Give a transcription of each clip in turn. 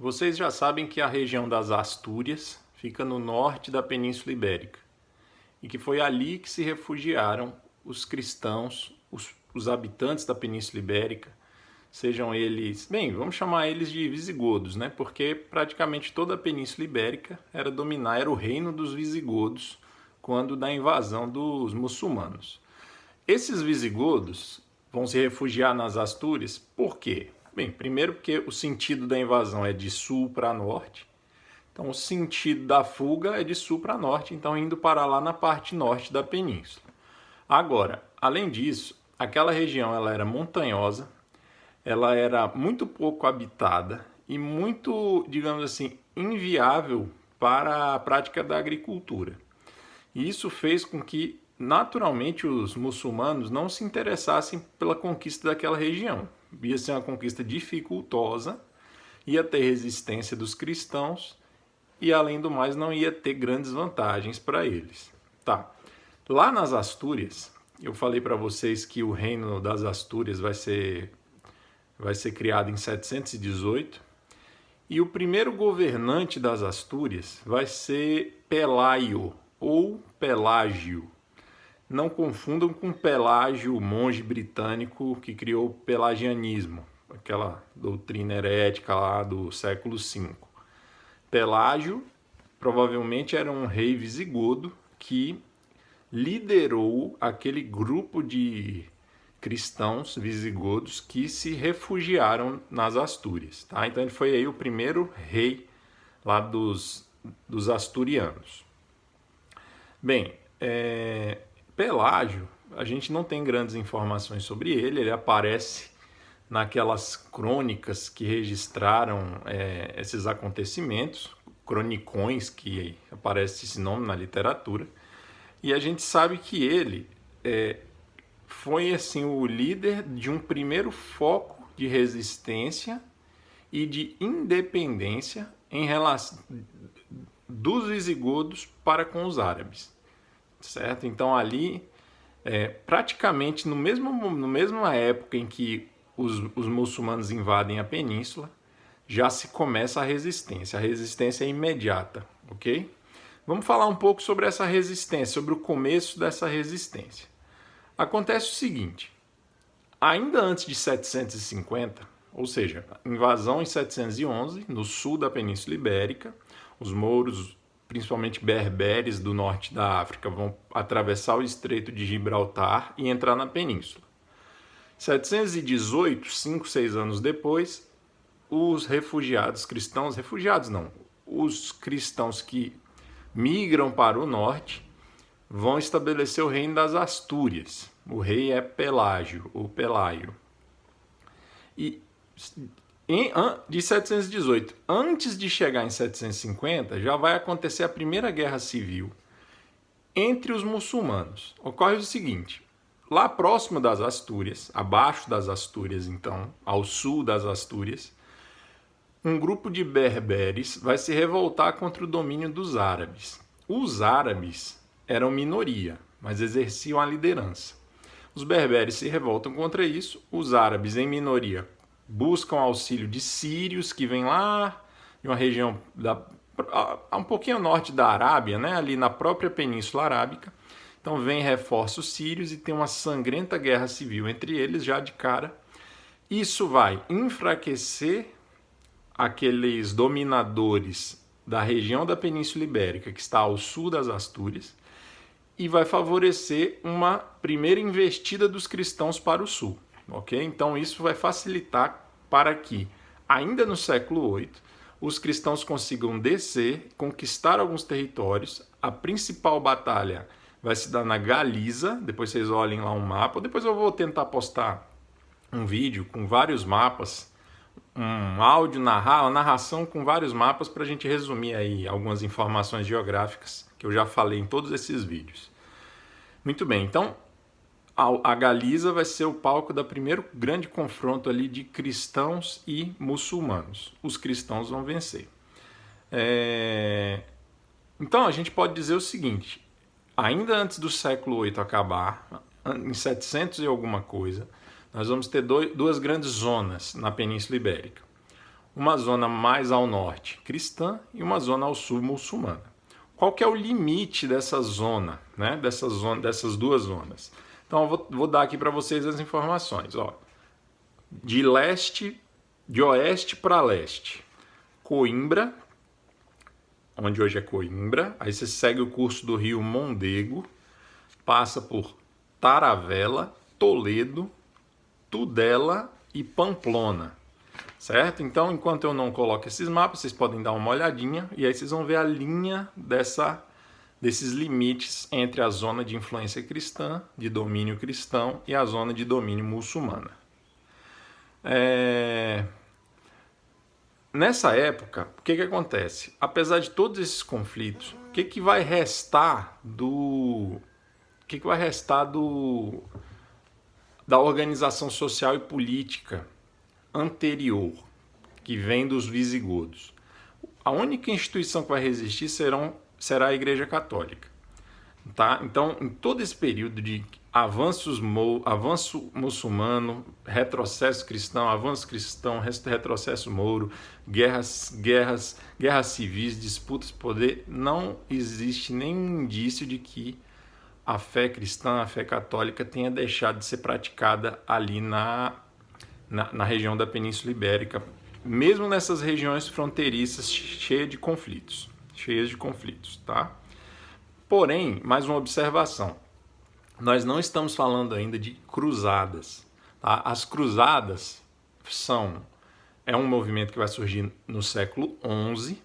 Vocês já sabem que a região das Astúrias fica no norte da Península Ibérica e que foi ali que se refugiaram os cristãos, os habitantes da Península Ibérica, sejam eles, bem, vamos chamar eles de visigodos, né? Porque praticamente toda a Península Ibérica era o reino dos visigodos quando da invasão dos muçulmanos. Esses visigodos vão se refugiar nas Astúrias por quê? Bem, primeiro porque o sentido da invasão é de sul para norte, então o sentido da fuga é de sul para norte, então indo para lá na parte norte da península. Agora, além disso, aquela região ela era montanhosa, ela era muito pouco habitada e muito, digamos assim, inviável para a prática da agricultura. E isso fez com que, naturalmente, os muçulmanos não se interessassem pela conquista daquela região. Ia ser uma conquista dificultosa, ia ter resistência dos cristãos e, além do mais, não ia ter grandes vantagens para eles. Tá. Lá nas Astúrias, eu falei para vocês que o reino das Astúrias vai ser criado em 718 e o primeiro governante das Astúrias vai ser Pelaio ou Pelágio. Não confundam com Pelágio, o monge britânico que criou o pelagianismo, aquela doutrina herética lá do século V. Pelágio provavelmente era um rei visigodo que liderou aquele grupo de cristãos visigodos que se refugiaram nas Astúrias. Tá? Então ele foi aí o primeiro rei lá dos asturianos. Bem, Pelágio, a gente não tem grandes informações sobre ele aparece naquelas crônicas que registraram esses acontecimentos, cronicões, que aparece esse nome na literatura, e a gente sabe que ele foi assim o líder de um primeiro foco de resistência e de independência em relação dos visigodos para com os árabes, certo? Então ali, praticamente no mesma época em que os muçulmanos invadem a península, já se começa a resistência é imediata, ok? Vamos falar um pouco sobre essa resistência, sobre o começo dessa resistência. Acontece o seguinte, ainda antes de 750, ou seja, invasão em 711, no sul da Península Ibérica, os mouros, principalmente berberes do norte da África, vão atravessar o Estreito de Gibraltar e entrar na península. 718, 5, 6 anos depois, os os cristãos que migram para o norte vão estabelecer o reino das Astúrias. O rei é Pelágio, ou Pelaio. E de 718, antes de chegar em 750, já vai acontecer a primeira guerra civil entre os muçulmanos. Ocorre o seguinte, lá próximo das Astúrias, abaixo das Astúrias então, ao sul das Astúrias, um grupo de berberes vai se revoltar contra o domínio dos árabes. Os árabes eram minoria, mas exerciam a liderança. Os berberes se revoltam contra isso, os árabes em minoria buscam auxílio de sírios que vêm lá de uma região um pouquinho ao norte da Arábia, né, ali na própria Península Arábica. Então vem reforços sírios e tem uma sangrenta guerra civil entre eles já de cara. Isso vai enfraquecer aqueles dominadores da região da Península Ibérica que está ao sul das Astúrias e vai favorecer uma primeira investida dos cristãos para o sul, ok? Então isso vai facilitar para que, ainda no século VIII, os cristãos consigam descer, conquistar alguns territórios. A principal batalha vai se dar na Galiza, depois vocês olhem lá um mapa, depois eu vou tentar postar um vídeo com vários mapas, um áudio, uma narração com vários mapas para a gente resumir aí algumas informações geográficas que eu já falei em todos esses vídeos. Muito bem, então a Galiza vai ser o palco do primeiro grande confronto ali de cristãos e muçulmanos. Os cristãos vão vencer. Então a gente pode dizer o seguinte, ainda antes do século VIII acabar, em 700 e alguma coisa, nós vamos ter duas grandes zonas na Península Ibérica. uma zona mais ao norte cristã e uma zona ao sul muçulmana. Qual que é o limite dessa zona, né? Dessas duas zonas? Então eu vou dar aqui para vocês as informações. Ó. De oeste para leste, Coimbra, onde hoje é Coimbra, aí você segue o curso do rio Mondego, passa por Taravella, Toledo, Tudela e Pamplona, certo? Então, enquanto eu não coloco esses mapas, vocês podem dar uma olhadinha e aí vocês vão ver a linha desses limites entre a zona de influência cristã, de domínio cristão, e a zona de domínio muçulmana. Nessa época, o que acontece? Apesar de todos esses conflitos, o que vai restar da organização social e política anterior, que vem dos visigodos? A única instituição que vai resistir será a Igreja Católica. Tá? Então, em todo esse período de avanço muçulmano, retrocesso cristão, avanço cristão, retrocesso mouro, guerras civis, disputas de poder, não existe nenhum indício de que a fé cristã, a fé católica tenha deixado de ser praticada ali na região da Península Ibérica, mesmo nessas regiões fronteiriças cheias de conflitos, tá? Porém, mais uma observação, nós não estamos falando ainda de cruzadas. Tá? As cruzadas é um movimento que vai surgir no século XI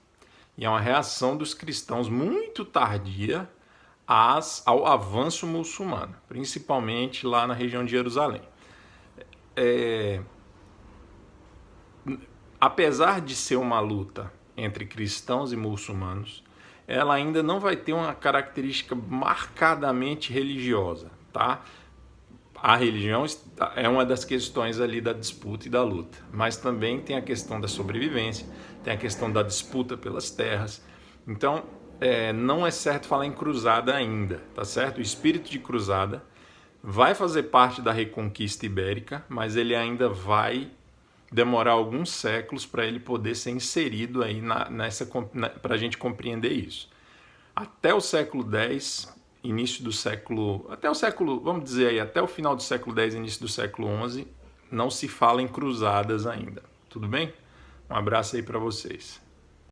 e é uma reação dos cristãos muito tardia ao avanço muçulmano, principalmente lá na região de Jerusalém. Apesar de ser uma luta entre cristãos e muçulmanos, ela ainda não vai ter uma característica marcadamente religiosa, tá? A religião é uma das questões ali da disputa e da luta, mas também tem a questão da sobrevivência, tem a questão da disputa pelas terras. Então, não é certo falar em cruzada ainda, tá certo? O espírito de cruzada vai fazer parte da reconquista ibérica, mas ele ainda vai demorar alguns séculos para ele poder ser inserido aí para a gente compreender isso. Até o século X, vamos dizer aí, até o final do século X, início do século XI, não se fala em cruzadas ainda. Tudo bem? Um abraço aí para vocês.